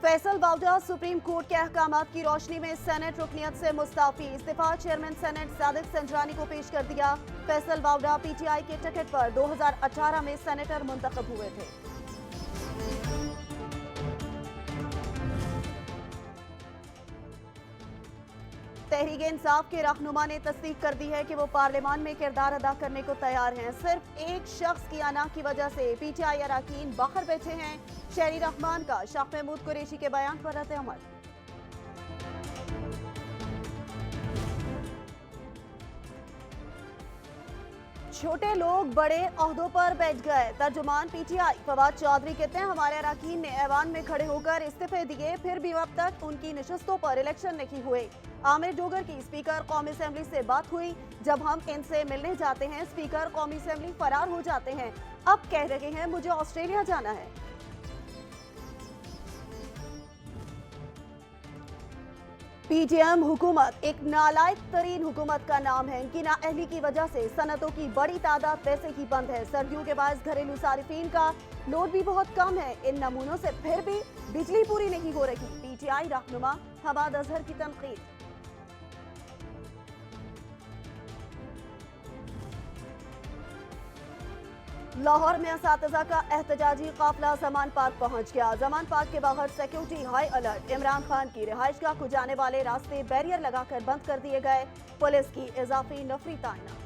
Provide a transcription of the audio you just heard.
Faisal Bawda supreme court के अहकामात की रोशनी में सेनेट रुकनियत से मुस्ताफी। इस्तीफा चेयरमैन सेनेट सादिक संजरानी को पेश कर दिया। फैसल बावडा पीटीआई के टिकट पर 2018 में सेनेटर मुंतखब हुए थे। तहरीक इंसाफ के रहनुमा ने तस्दीक कर दी है कि वो पार्लियामान में किरदार अदा करने को तैयार हैं। सिर्फ एक शख्स की आना की वजह से पीटीआई अरकान बाहर बैठे हैं। शहरी रहमान का शाह महमूद कुरैशी के बयान पर रद्द अमल। छोटे लोग बड़े ओहदों पर बैठ गए। तर्जुमान पीटीआई फवाद चौधरी कहते हैं, हमारे अरकान ने ऐवान में खड़े होकर इस्तीफे दिए, फिर भी अब तक उनकी नशस्तों पर इलेक्शन नहीं हुए। आमिर डोगर की स्पीकर कौमी असेंबली से बात हुई, जब हम इनसे मिलने जाते हैं स्पीकर कौमी असेंबली फरार हो जाते हैं। अब कह रहे हैं मुझे ऑस्ट्रेलिया जाना है। पीटीएम हुकूमत एक नालायक तरीन हुकूमत का नाम है। इनकी नाअहली की वजह से सनतों की बड़ी तादाद वैसे ही बंद है। सर्दियों के बाद घरेलू सारिफीन का लोड भी बहुत कम है। इन नमूनों से फिर भी बिजली पूरी नहीं हो रही। पीटीआई रहनुमा हमाद अजहर की तनकीद। लाहौर में असातिज़ा का एहतजाजी काफिला जमान पार्क पहुंच गया। जमान पार्क के बाहर security high alert. Imran Khan की रिहाइशगाह को जाने वाले रास्ते बैरियर लगाकर बंद कर दिए गए। पुलिस की इजाफी नफरी तैनात।